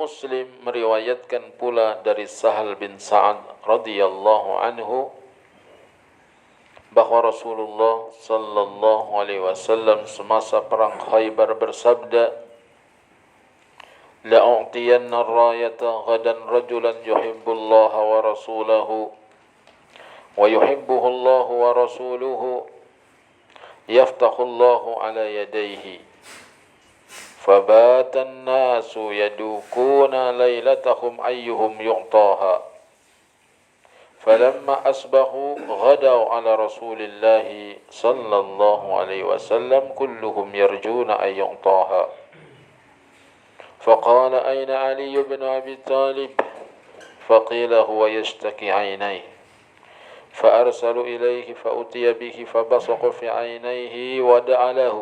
Muslim meriwayatkan pula dari Sahal bin Sa'ad radhiyallahu anhu bahwa Rasulullah sallallahu alaihi wasallam semasa perang Khaybar bersabda, la'u'tiyanna ar-rayata ghadan rajulan yuhibbullaha wa rasulahu wa yuhibbuhu Allah wa rasuluhu yaftahu Allah ala yadayhi فبات الناس يدوكون ليلتهم أيهم يعطاها فلما أصبحوا غدوا على رسول الله صلى الله عليه وسلم كلهم يرجون أن يعطاها فقال أين علي بن أبي طالب فقيل هو يشتكي عينيه فأرسلوا إليه فأتي به فبصق في عينيه ودعا له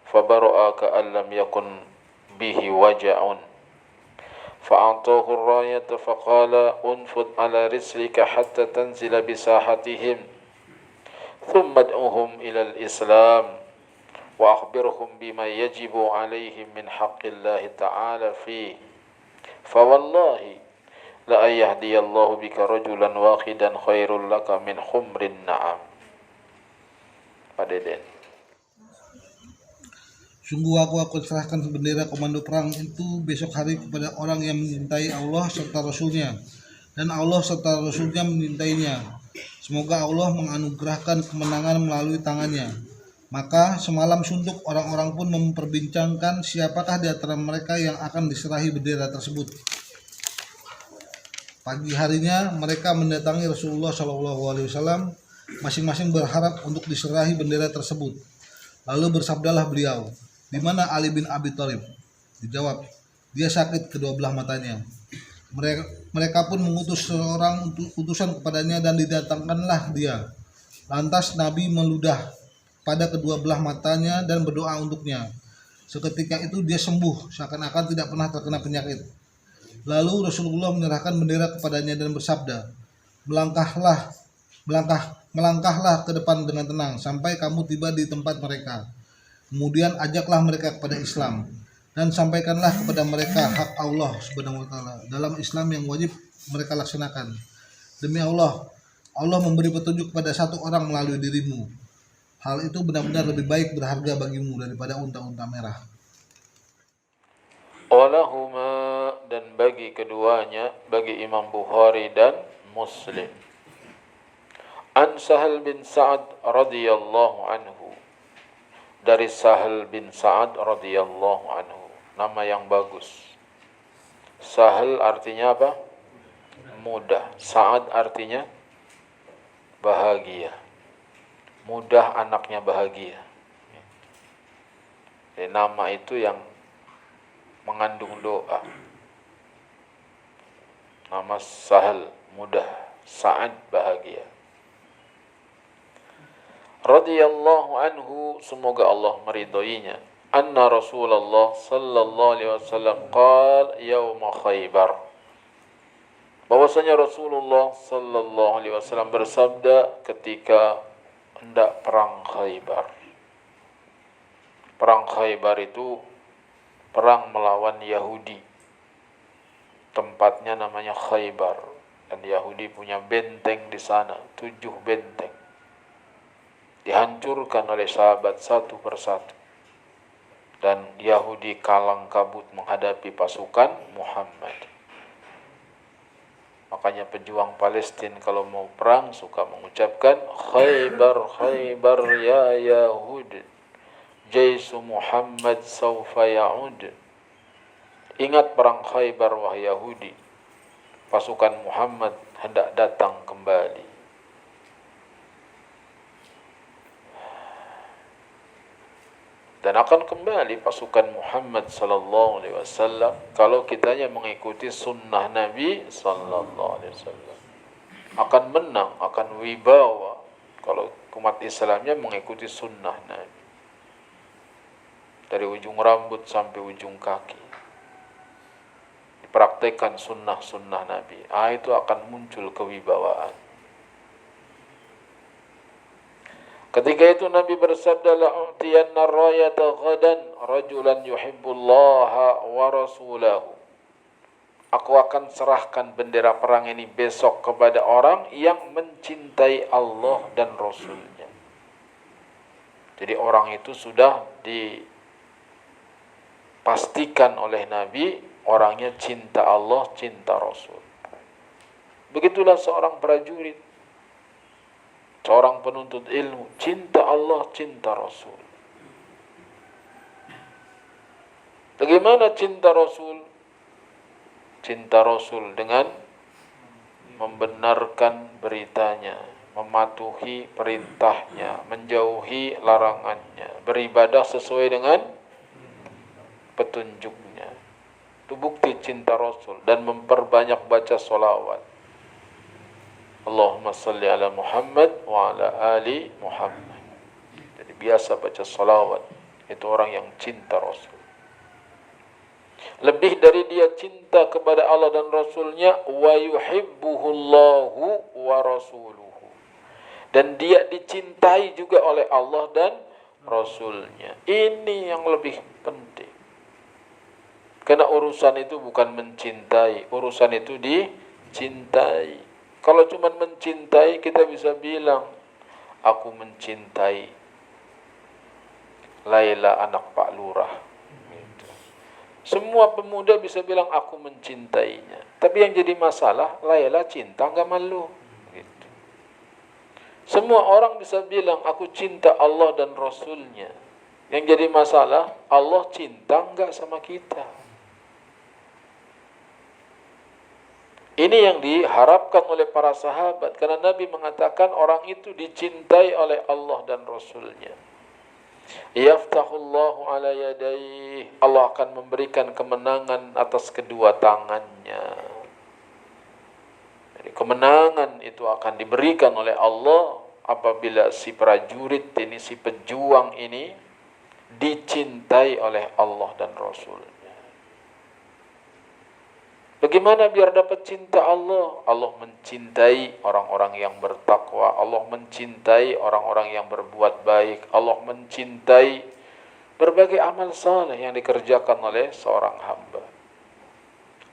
فبرأ كأن لم يكن به وجع فأعطاه الراية فقال انفض على رسلك حتى تنزل بساحتهم ثم ادعوهم إلى الإسلام وأخبرهم بما يجب عليهم من حق الله تعالى فيه فوالله لأن يهدي الله بك رجلا واحدا خير لك من حمر النعم. Pak Deden. Sungguh aku akan serahkan bendera komando perang itu besok hari kepada orang yang mencintai Allah serta Rasulnya, dan Allah serta Rasulnya mencintainya. Semoga Allah menganugerahkan kemenangan melalui tangannya. Maka semalam suntuk orang-orang pun memperbincangkan siapakah di antara mereka yang akan diserahi bendera tersebut. Pagi harinya mereka mendatangi Rasulullah SAW, masing-masing berharap untuk diserahi bendera tersebut. Lalu bersabdalah beliau, di mana Ali bin Abi Thalib? Dijawab, dia sakit kedua belah matanya. Mereka pun mengutus seorang utusan kepadanya dan didatangkanlah dia. Lantas Nabi meludah pada kedua belah matanya dan berdoa untuknya. Seketika itu dia sembuh, seakan-akan tidak pernah terkena penyakit. Lalu Rasulullah menyerahkan bendera kepadanya dan bersabda, melangkahlah ke depan dengan tenang sampai kamu tiba di tempat mereka. Kemudian ajaklah mereka kepada Islam dan sampaikanlah kepada mereka hak Allah Subhanahu wa taala dalam Islam yang wajib mereka laksanakan. Demi Allah, Allah memberi petunjuk kepada satu orang melalui dirimu. Hal itu benar-benar lebih baik berharga bagimu daripada unta-unta merah. Walahuma, dan bagi keduanya, bagi Imam Bukhari dan Muslim. An Sahal bin Sa'ad radhiyallahu anhu, dari Sahal bin Sa'ad radhiyallahu anhu, nama yang bagus. Sahal artinya apa? Mudah. Sa'ad artinya bahagia. Mudah anaknya bahagia. Jadi nama itu yang mengandung doa. Nama Sahal mudah, Sa'ad bahagia. Radhiyallahu anhu, semoga Allah meridhoinya. Anna Rasulullah sallallahu alaihi wasallam qala yauma Khaybar. Bahwasanya Rasulullah sallallahu alaihi wasallam bersabda ketika hendak perang Khaybar. Perang Khaybar itu perang melawan Yahudi. Tempatnya namanya Khaybar, dan Yahudi punya benteng di sana, 7 benteng. Dihancurkan oleh sahabat satu persatu, dan Yahudi kalang kabut menghadapi pasukan Muhammad. Makanya pejuang Palestina kalau mau perang suka mengucapkan Khaybar, Khaybar ya Yahud, Jaisu Muhammad sawfa ya'ud. Ingat perang Khaybar wahai Yahudi, pasukan Muhammad hendak datang kembali. Dan akan kembali pasukan Muhammad sallallahu alaihi wasallam kalau kitanya mengikuti sunnah Nabi sallallahu alaihi wasallam. Akan menang, akan wibawa kalau umat Islamnya mengikuti sunnah Nabi. Dari ujung rambut sampai ujung kaki dipraktekkan sunnah-sunnah Nabi. Itu akan muncul kewibawaan. Ketika itu Nabi bersabda, la'utiyanna rayata ghadan rajulan yuhibbullaha wa rasulahu Aku akan serahkan bendera perang ini besok kepada orang yang mencintai Allah dan Rasulnya. Jadi orang itu sudah dipastikan oleh Nabi, orangnya cinta Allah, cinta Rasul. Begitulah seorang prajurit, seorang penuntut ilmu, cinta Allah, cinta Rasul. Bagaimana cinta Rasul? Cinta Rasul dengan membenarkan beritanya, mematuhi perintahnya, menjauhi larangannya, beribadah sesuai dengan petunjuknya. Itu bukti cinta Rasul. Dan memperbanyak baca sholawat. Allahumma salli ala Muhammad wa ala ali Muhammad. Jadi biasa baca sholawat. Itu orang yang cinta Rasul. Lebih dari dia cinta kepada Allah dan Rasulnya, wa yuhibbuhullahu wa rasuluhu. Dan dia dicintai juga oleh Allah dan Rasulnya. Ini yang lebih penting. Karena urusan itu bukan mencintai, urusan itu dicintai. Kalau cuma mencintai, kita bisa bilang, aku mencintai Laila anak Pak Lurah. Semua pemuda bisa bilang aku mencintainya. Tapi yang jadi masalah, Laila cinta nggak malu. Gitu. Semua orang bisa bilang aku cinta Allah dan Rasulnya. Yang jadi masalah, Allah cinta nggak sama kita. Ini yang diharapkan oleh para sahabat. Karena Nabi mengatakan orang itu dicintai oleh Allah dan Rasulnya. Yaftahullahu ala yadayhi. Allah akan memberikan kemenangan atas kedua tangannya. Jadi kemenangan itu akan diberikan oleh Allah apabila si prajurit ini, si pejuang ini dicintai oleh Allah dan Rasulnya. Bagaimana biar dapat cinta Allah? Allah mencintai orang-orang yang bertakwa. Allah mencintai orang-orang yang berbuat baik. Allah mencintai berbagai amal saleh yang dikerjakan oleh seorang hamba.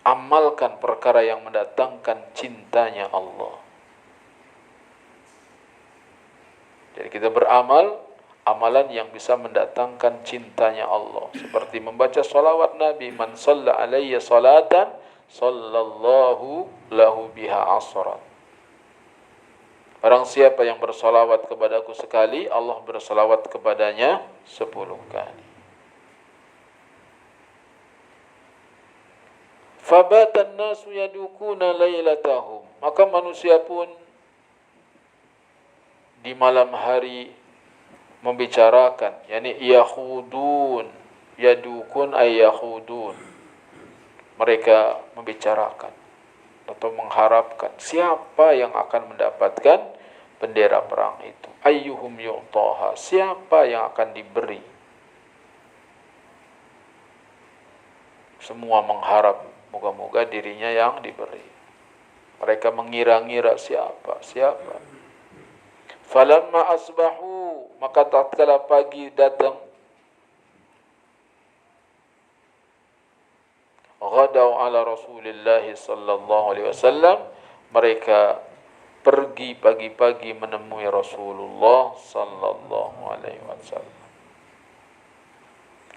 Amalkan perkara yang mendatangkan cintanya Allah. Jadi kita beramal amalan yang bisa mendatangkan cintanya Allah. Seperti membaca salawat Nabi. Man shalla alayya salatan sallallahu lahu biha asran. Barang siapa yang bersalawat kepadaku sekali, Allah bersalawat kepadanya 10 kali. Fabatan nasu yadukuna lailatahum. Maka manusia pun di malam hari membicarakan, yakni yakhudun, yadukun ay yakhudun. Mereka membicarakan atau mengharapkan siapa yang akan mendapatkan bendera perang itu. Ayyuhum yu'taha, siapa yang akan diberi. Semua mengharap moga-moga dirinya yang diberi. Mereka mengira-ngira siapa. Falamma asbahu, maka tatkala pagi datang, ghadaw ala Rasulillah sallallahu alaihi wasallam, mereka pergi pagi-pagi menemui Rasulullah sallallahu alaihi wasallam.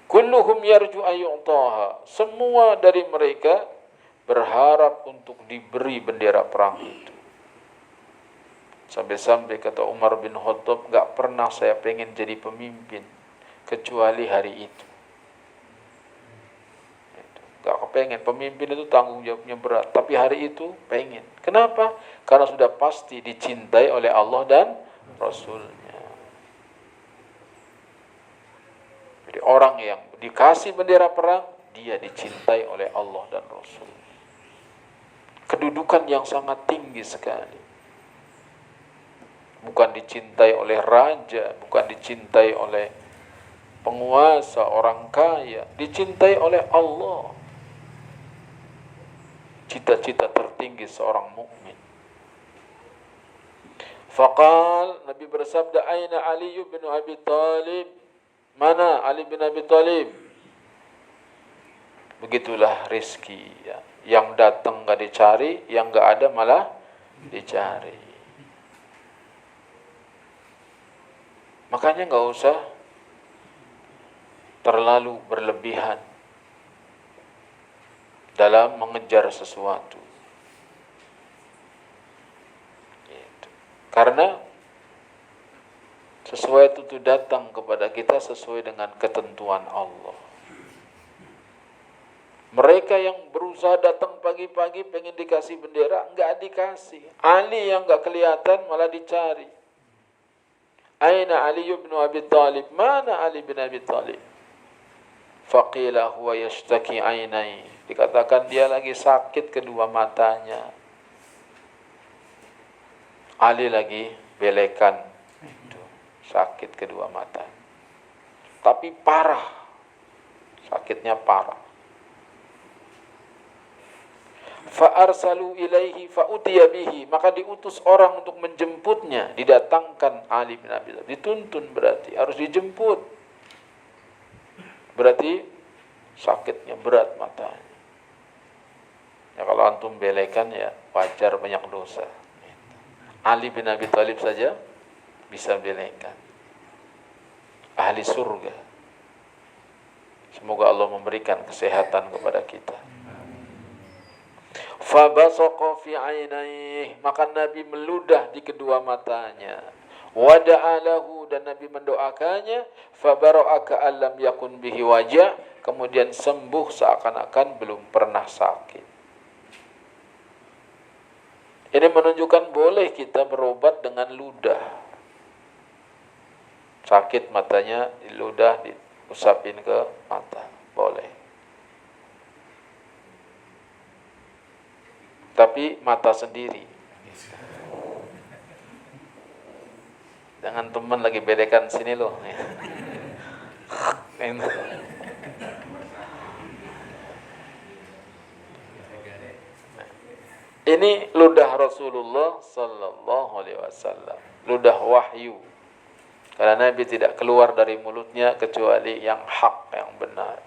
Kulluhum yarju ayyutaha, semua dari mereka berharap untuk diberi bendera perang itu. Sampai-sampai kata Umar bin Khattab, gak pernah saya pengen jadi pemimpin kecuali hari itu. Gak kepengen, pemimpin itu tanggung jawabnya berat. Tapi hari itu pengen. Kenapa? Karena sudah pasti dicintai oleh Allah dan Rasulnya. Jadi orang yang dikasih bendera perang, dia dicintai oleh Allah dan Rasul. Kedudukan yang sangat tinggi sekali. Bukan dicintai oleh raja, bukan dicintai oleh penguasa, orang kaya. Dicintai oleh Allah. Cita-cita tertinggi seorang mukmin. Faqal, Nabi bersabda, aina Ali bin Abi Talib? Mana Ali bin Abi Talib? Begitulah rizki ya. Yang datang gak dicari, yang gak ada malah dicari. Makanya gak usah terlalu berlebihan dalam mengejar sesuatu. Gitu. Karena sesuatu itu datang kepada kita sesuai dengan ketentuan Allah. Mereka yang berusaha datang pagi-pagi pengen dikasih bendera, enggak dikasih. Ali yang enggak kelihatan malah dicari. Aina Ali bin Abi Thalib? Mana Ali bin Abi Thalib? Faqila huwa yashtaki ainai. Dikatakan dia lagi sakit kedua matanya. Ali lagi belekan. Sakit kedua mata. Tapi parah. Sakitnya parah. Fa'arsalu ilaihi fa'utiya bihi, maka diutus orang untuk menjemputnya, didatangkan Ali bin Abi Thalib. Dituntun berarti harus dijemput. Berarti sakitnya berat matanya. Ya kalau antum belekan ya wajar banyak dosa. Ali bin Abi Thalib saja bisa belekan. Ahli surga. Semoga Allah memberikan kesehatan kepada kita. Fabasaqa fi ainaihi, maka Nabi meludah di kedua matanya. Wada'a lahu, dan Nabi mendoakannya. Fabara'a ka'allam yakun bihi wajah, kemudian sembuh seakan-akan belum pernah sakit. Ini menunjukkan boleh kita berobat dengan ludah. Sakit matanya, ludah diusapin ke mata, boleh. Tapi mata sendiri. Jangan teman lagi bedekan sini loh. Ini ludah Rasulullah sallallahu alaihi wasallam, ludah wahyu. Karena Nabi tidak keluar dari mulutnya kecuali yang hak, yang benar.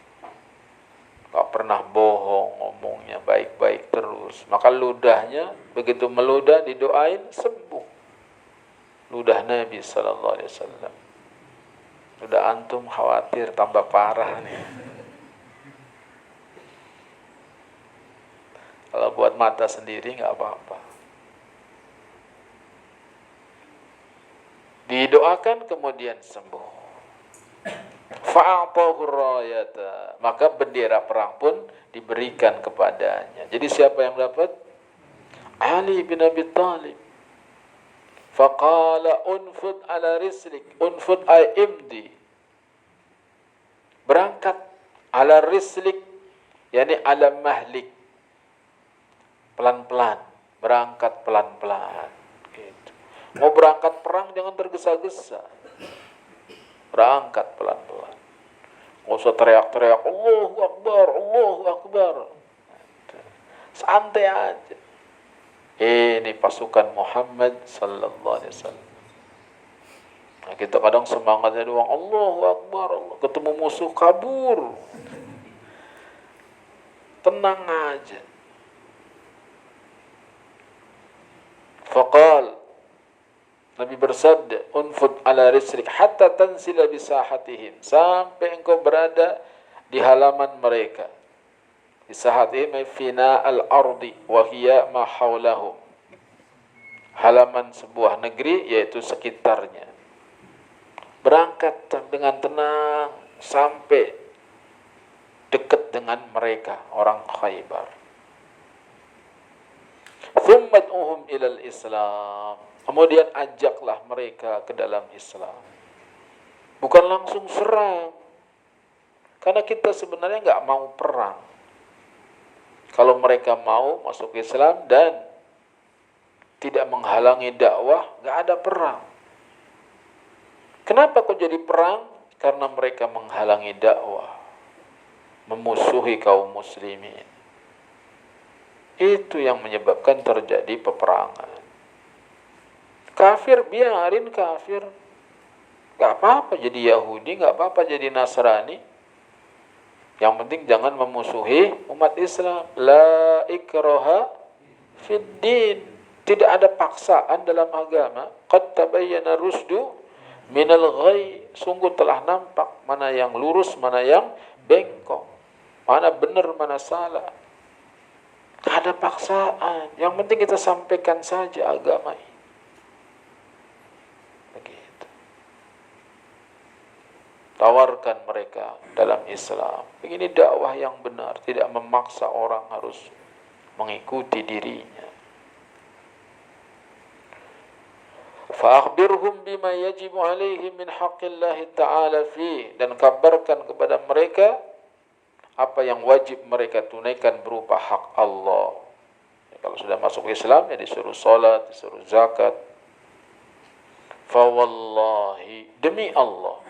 Gak pernah bohong, ngomongnya baik-baik terus. Maka ludahnya begitu meludah didoain sembuh. Ludah Nabi sallallahu alaihi wasallam. Udah antum khawatir tambah parah nih. Kalau buat mata sendiri nggak apa-apa. Didoakan kemudian sembuh. Fa'atahu rayata, maka bendera perang pun diberikan kepadanya. Jadi siapa yang dapat? Ali bin Abi Thalib. Faqala unfud ala rislik, unfud ay imdi. Berangkat ala rislik, yani ala mahlik. Pelan-pelan, berangkat pelan-pelan. Gitu. Mau berangkat perang jangan tergesa-gesa. Berangkat pelan-pelan. Nggak usah teriak-teriak, Allahu Akbar, Allahu Akbar. Santai aja. Ini pasukan Muhammad sallallahu alaihi wasallam. Nah, kita kadang semangatnya doang, Allahu Akbar, Allah. Ketemu musuh kabur. Tenang aja. Faqal, Nabi bersabda, unfud ala risrik hatta tansila bisahatihim, sampai engkau berada di halaman mereka. Bisahatihim fina al-ardi wa hiya ma hawlahum. Halaman sebuah negeri, yaitu sekitarnya. Berangkat dengan tenang sampai dekat dengan mereka, orang Khaybar. Thummad'uhum ilal Islam. Kemudian ajaklah mereka ke dalam Islam. Bukan langsung serang. Karena kita sebenarnya nggak mau perang. Kalau mereka mau masuk Islam dan tidak menghalangi dakwah, nggak ada perang. Kenapa kok jadi perang? Karena mereka menghalangi dakwah, memusuhi kaum muslimin. Itu yang menyebabkan terjadi peperangan. Kafir biarin kafir. Gak apa-apa jadi Yahudi, gak apa-apa jadi Nasrani. Yang penting jangan memusuhi umat Islam. La ikraha fid din. Tidak ada paksaan dalam agama. Qad tabayyana rusdu minal ghayy. Sungguh telah nampak mana yang lurus, mana yang bengkok. Mana benar, mana salah. Tidak ada paksaan. Yang penting kita sampaikan saja agama ini. Begitu. Tawarkan mereka dalam Islam. Begini dakwah yang benar. Tidak memaksa orang harus mengikuti dirinya. Fa'akhbirhum bima yajibu alaihim min haqqillahi ta'ala fi. Dan kabarkan kepada mereka apa yang wajib mereka tunaikan berupa hak Allah. Kalau sudah masuk Islam, ya disuruh salat, disuruh zakat. Fawallahi, demi Allah,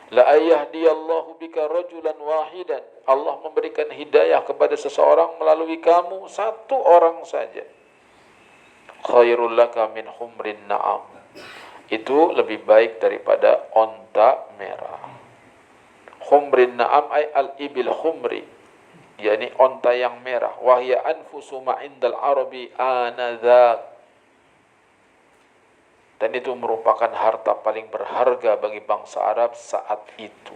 la ayahdiyallahu bika rajulan wahidan. Allah memberikan hidayah kepada seseorang melalui kamu, satu orang saja. Khairul laka min humrin na'am. Itu lebih baik daripada onta merah. Khumrin na'am ay al-ibil khumri, yakni onta yang merah. Wahya anfusu ma'indal arabi anadhak. Dan itu merupakan harta paling berharga bagi bangsa Arab saat itu.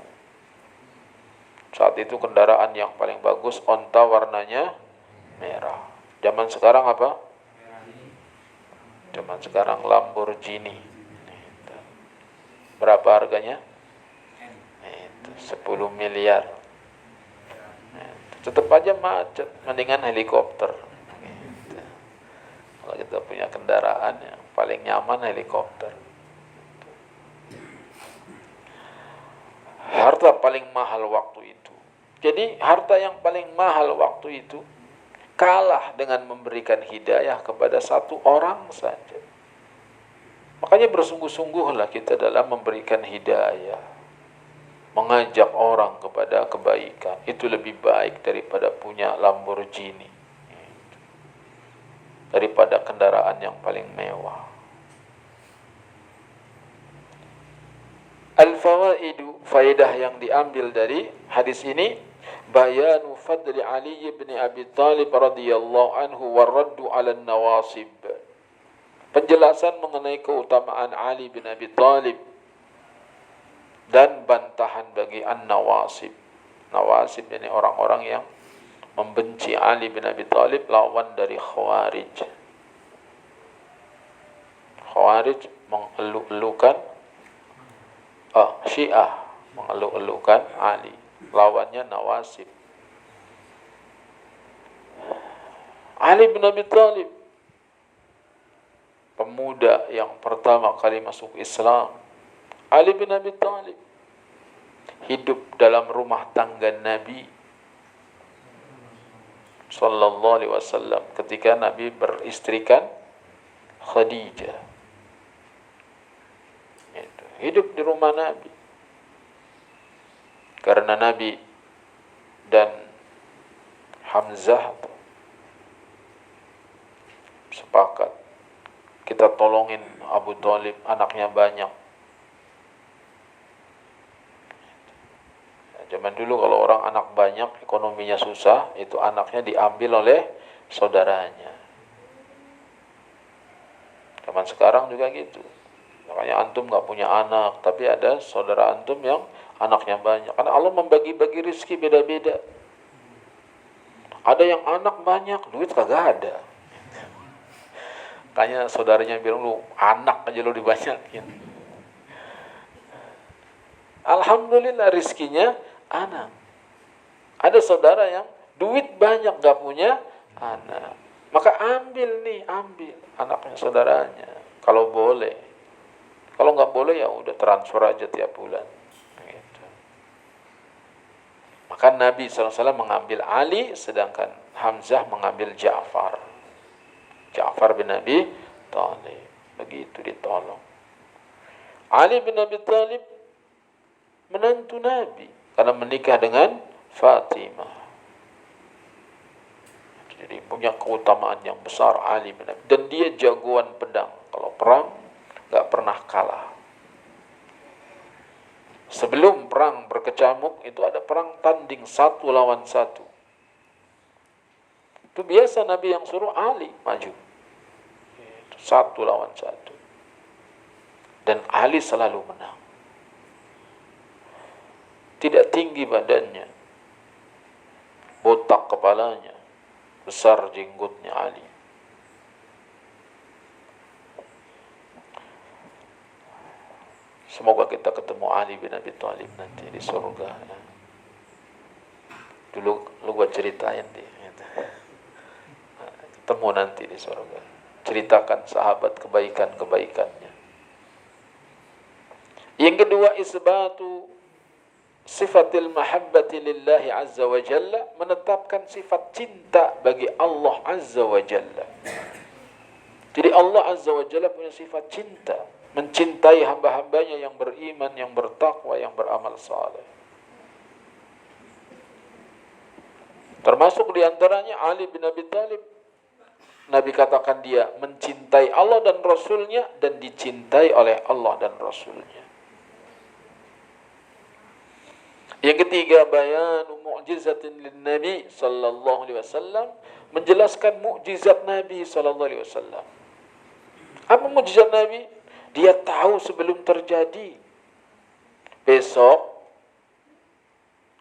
Saat itu kendaraan yang paling bagus onta warnanya merah. Zaman sekarang apa? Zaman sekarang Lamborghini. Berapa harganya? 10 miliar. Tetap aja macet, mendingan helikopter. Kalau kita punya kendaraan yang paling nyaman helikopter. Harta paling mahal waktu itu. Jadi harta yang paling mahal waktu itu kalah dengan memberikan hidayah kepada satu orang saja. Makanya bersungguh-sungguhlah kita dalam memberikan hidayah. Mengajak orang kepada kebaikan. Itu lebih baik daripada punya Lamborghini. Daripada kendaraan yang paling mewah. Al-fawaidu, faedah yang diambil dari hadis ini, bayanu fadli Ali bin Abi Thalib radhiyallahu anhu waraddu 'ala an-nawasib. Penjelasan mengenai keutamaan Ali bin Abi Thalib dan bantahan bagi an-nawasib. Nawasib ini orang-orang yang membenci Ali bin Abi Thalib, lawan dari Khawarij. Khawarij mengeluk-elukan Syiah mengeluk-elukan Ali, lawannya Nawasib. Ali bin Abi Thalib, pemuda yang pertama kali masuk Islam. Ali bin Abi Thalib hidup dalam rumah tangga Nabi sallallahu alaihi wasallam ketika Nabi beristrikan Khadijah. Hidup di rumah Nabi. Karena Nabi dan Hamzah sepakat, kita tolongin Abu Thalib, anaknya banyak. Zaman dulu kalau orang anak banyak, ekonominya susah, itu anaknya diambil oleh saudaranya. Zaman sekarang juga gitu. Makanya antum gak punya anak, tapi ada saudara antum yang anaknya banyak. Karena Allah membagi-bagi rezeki beda-beda. Ada yang anak banyak, duit kagak ada. Makanya saudaranya bilang, lu anak aja lu dibanyakin. Alhamdulillah rizkinya anak. Ada saudara yang duit banyak gak punya anak. Maka ambil anaknya saudaranya. Kalau boleh. Kalau nggak boleh ya udah transfer aja tiap bulan. Gitu. Maka Nabi SAW mengambil Ali, sedangkan Hamzah mengambil Ja'far. Ja'far bin Abi Thalib. Begitu ditolong. Ali bin Abi Thalib menantu Nabi karena menikah dengan Fatimah. Jadi punya keutamaan yang besar Ali bin Abi. Dan dia jagoan pedang. Kalau perang gak pernah kalah. Sebelum perang berkecamuk itu ada perang tanding 1 lawan 1. Itu biasa Nabi yang suruh Ali maju. 1 lawan 1. Dan Ali selalu menang. Tidak tinggi badannya, botak kepalanya, besar jenggotnya Ali. Semoga kita ketemu Ali bin Abi Thalib nanti di surga. Dulu lu gua ceritain dia. Ketemu nanti di surga. Ceritakan sahabat kebaikan-kebaikannya. Yang kedua, isbatu sifatil mahabbati lillahi azza wa jalla, menetapkan sifat cinta bagi Allah azza wa jalla. Jadi Allah azza wa jalla punya sifat cinta, mencintai hamba-hambanya yang beriman, yang bertakwa, yang beramal saleh. Termasuk diantaranya Ali bin Abi Thalib. Nabi katakan dia mencintai Allah dan Rasulnya dan dicintai oleh Allah dan Rasulnya. Yang ketiga, bayanu mu'jizatin lin Nabi sallallahu alaihi wasallam, menjelaskan mukjizat Nabi sallallahu alaihi wasallam. Apa mukjizat Nabi? Dia tahu sebelum terjadi besok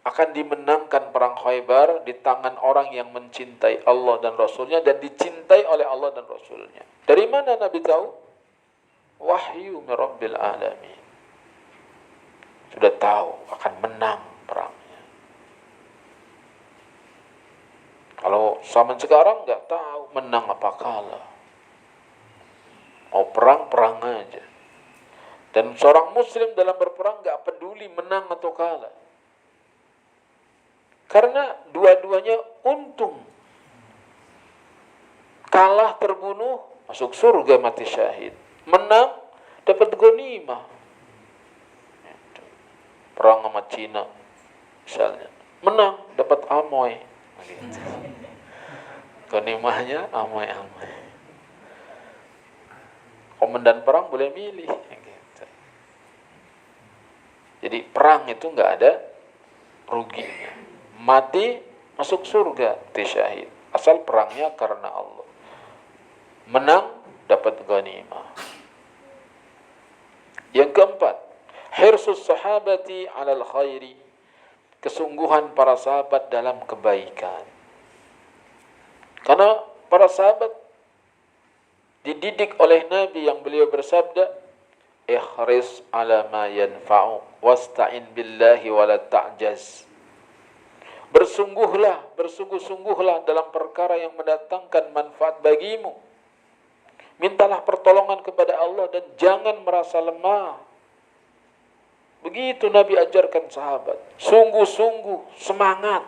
akan dimenangkan perang Khaybar di tangan orang yang mencintai Allah dan Rasulnya dan dicintai oleh Allah dan Rasulnya. Dari mana Nabi tahu? Wahyu min Rabbil Alamin. Sudah tahu akan menang perangnya. Kalau zaman sekarang nggak tahu menang apa kalah. Mau perang aja. Dan seorang muslim dalam berperang nggak peduli menang atau kalah. Karena dua-duanya untung. Kalah terbunuh, masuk surga mati syahid. Menang, dapat ghanimah. Perang sama Cina misalnya, menang dapat amoy. Ghanimahnya amoy-amoy. Komandan perang boleh milih. Jadi perang itu nggak ada ruginya. Mati masuk surga, mati syahid. Asal perangnya karena Allah. Menang dapat ghanimah. Yang keempat, hirsus sahabati 'alal khairi, kesungguhan para sahabat dalam kebaikan. Karena para sahabat dididik oleh Nabi yang beliau bersabda, ihris 'ala ma yanfa'uk wasta'in billahi wa la ta'jaz. Bersungguh-sungguhlah dalam perkara yang mendatangkan manfaat bagimu. Mintalah pertolongan kepada Allah dan jangan merasa lemah. Begitu Nabi ajarkan sahabat. Sungguh-sungguh, semangat.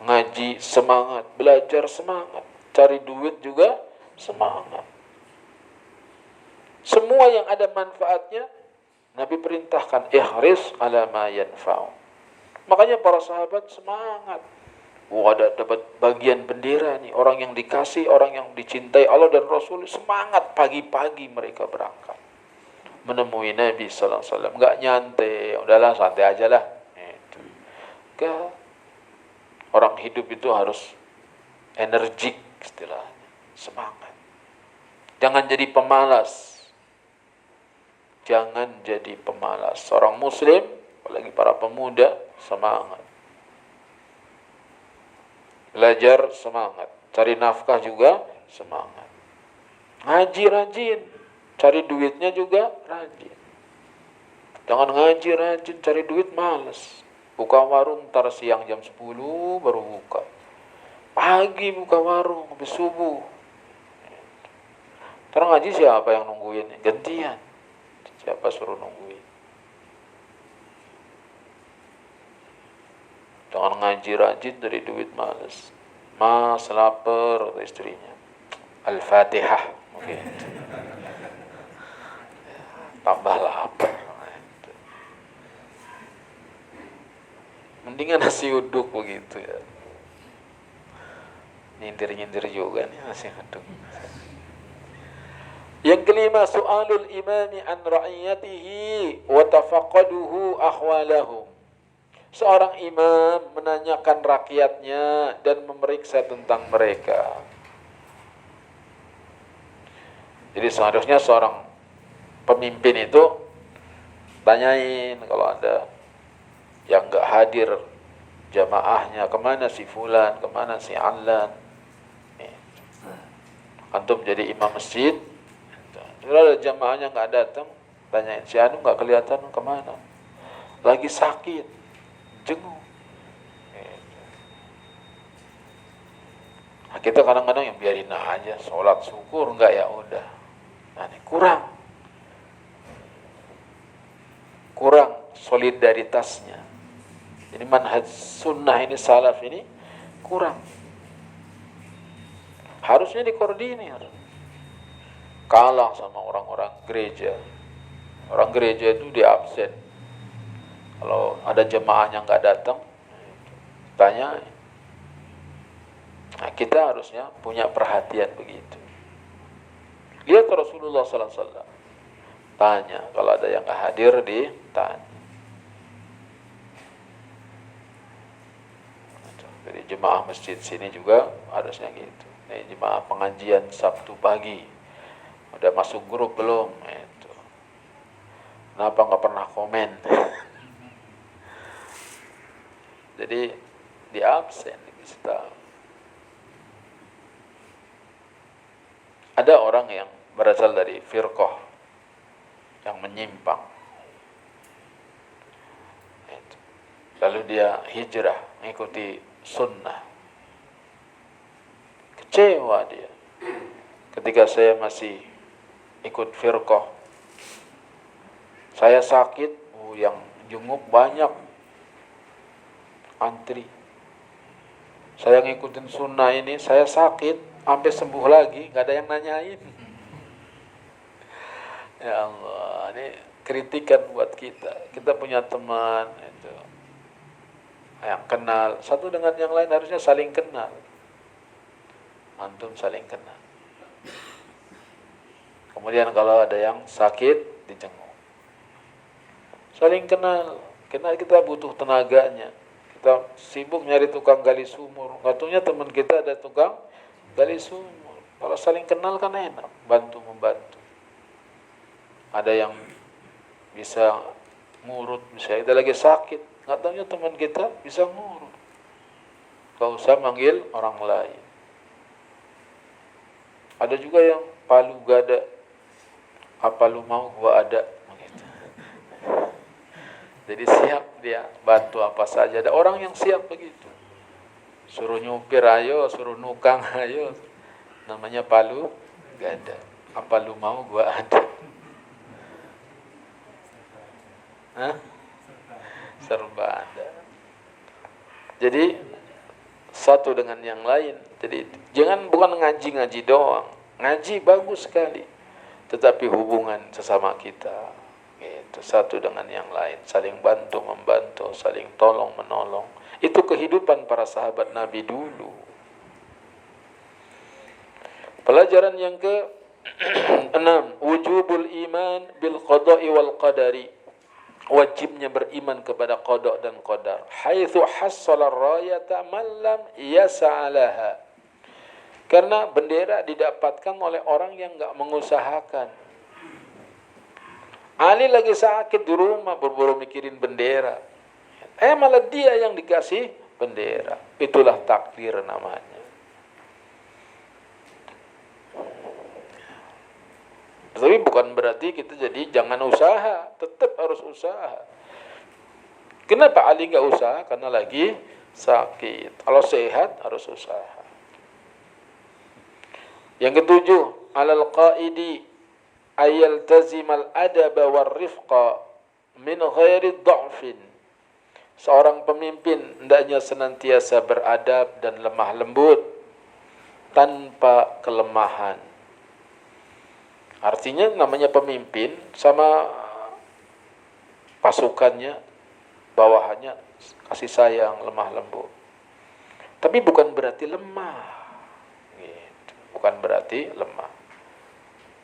Ngaji semangat, belajar semangat, cari duit juga semangat. Semua yang ada manfaatnya, Nabi perintahkan ihris ala ma yanfa'u. Makanya para sahabat semangat. Ada dapat bagian bendera nih, orang yang dikasih, orang yang dicintai Allah dan Rasul, semangat pagi-pagi mereka berangkat menemui Nabi sallallahu alaihi wasallam. Enggak nyantai, udahlah santai aja lah. Enggak. Orang hidup itu harus energik istilahnya, semangat. Jangan jadi pemalas. Jangan jadi pemalas. Seorang muslim, apalagi para pemuda, semangat. Belajar semangat, cari nafkah juga semangat. Ngaji rajin, cari duitnya juga rajin. Jangan ngaji rajin, cari duit malas. Buka warung ntar siang jam 10 baru buka. Pagi buka warung sampai subuh. Ntar ngaji siapa yang nungguin? Gantian. Siapa suruh nungguin? Jangan ngaji rajin dari duit malas. Mas lapar istrinya. Al-Fatihah. Oke. Tambah lapar. Mendingan nasi uduk begitu ya. Nyindir-nyindir juga nih nasi uduk. Yang kelima, su'alul imami an ra'iyatihi wa tafaqaduhu ahwalahum. Seorang imam menanyakan rakyatnya dan memeriksa tentang mereka. Jadi seharusnya seorang pemimpin itu tanyain kalau ada yang nggak hadir jamaahnya, kemana si fulan, kemana si alan. Antum jadi imam masjid, kalau ada jamaahnya nggak datang, tanyain si anu nggak kelihatan kemana, lagi sakit, jenguk. Nah, kita kadang-kadang yang biarin aja, sholat syukur nggak ya udah. Nah, ini kurang solidaritasnya. Jadi manhaj sunnah ini, salaf ini kurang. Harusnya dikoordinir. Kalah sama orang-orang gereja. Orang gereja itu di absen. Kalau ada jemaahnya nggak datang, tanya. Nah, kita harusnya punya perhatian begitu. Lihat Rasulullah sallallahu alaihi wasallam. Tanya, kalau ada yang nggak hadir ditanya. Jadi jemaah masjid sini juga harusnya gitu. Ini jemaah pengajian Sabtu pagi. Udah masuk grup belum? Itu. Kenapa nggak pernah komen? Jadi di absen kita. Ada orang yang berasal dari firqah yang menyimpang. Itu. Lalu dia hijrah mengikuti sunnah. Kecewa dia. Ketika saya masih ikut firqah, saya sakit, yang jenguk banyak, antri. Saya ngikutin sunnah ini, saya sakit, sampai sembuh lagi, nggak ada yang nanyain. Ya Allah, ini kritikan buat kita. Kita punya teman itu yang kenal, satu dengan yang lain harusnya saling kenal. Antum saling kenal. Kemudian kalau ada yang sakit, dijenguk. Saling kenal. Kenal, kita butuh tenaganya. Kita sibuk nyari tukang gali sumur. Nggak taunya teman kita ada tukang gali sumur. Kalau saling kenal kan enak, bantu-membantu. Ada yang bisa ngurut, misalnya kita lagi sakit, nggak taunya teman kita bisa ngurut. Nggak usah manggil orang lain. Ada juga yang palu gada, apa lu mau gua ada, begitu. Jadi siap dia bantu apa saja. Ada orang yang siap begitu. Suruh nyupir ayo, suruh nukang ayo. Namanya palu gada. Apa lu mau gua ada. Hah? Serba ada. Jadi satu dengan yang lain. Jadi bukan ngaji doang. Ngaji bagus sekali. Tetapi hubungan sesama kita itu satu dengan yang lain, saling bantu membantu, saling tolong menolong. Itu kehidupan para sahabat Nabi dulu. Pelajaran yang ke-6, wujubul iman bil qada'i wal qadari. Wajibnya beriman kepada qada dan qadar. Haitsu hassala rayata man lam yas'alaha. Karena bendera didapatkan oleh orang yang enggak mengusahakan. Ali lagi sakit di rumah, buru-buru mikirin bendera. Malah dia yang dikasih bendera. Itulah takdir namanya. Tapi bukan berarti kita jadi jangan usaha, tetap harus usaha. Kenapa Ali nggak usaha? Karena lagi sakit. Kalau sehat harus usaha. Yang ke-7, alal qaidi ayaltazimal adaba war rifqa min ghairi dha'fin. Seorang pemimpin hendaknya senantiasa beradab dan lemah lembut tanpa kelemahan. Artinya namanya pemimpin sama pasukannya, bawahannya kasih sayang, lemah lembut. Tapi bukan berarti lemah. Gitu. Bukan berarti lemah.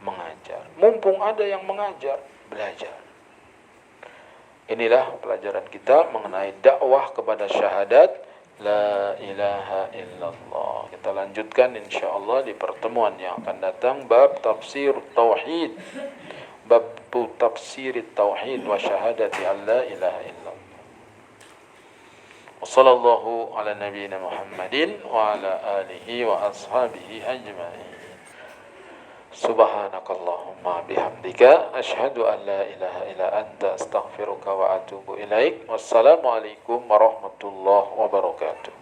mengajar. Mumpung ada yang mengajar, belajar. Inilah pelajaran kita mengenai dakwah kepada syahadat la ilaha illallah. Kita lanjutkan insyaallah di pertemuan yang akan datang bab tafsir tauhid. Bab tafsir tauhid wa syahadati an la ilaha illallah. وصلى الله على نبينا محمد وعلى آله وأصحابه أجمعين سبحانك اللهم بحمدك أشهد أن لا إله إلا أنت أستغفرك وأتوب إليك والسلام عليكم ورحمة الله وبركاته.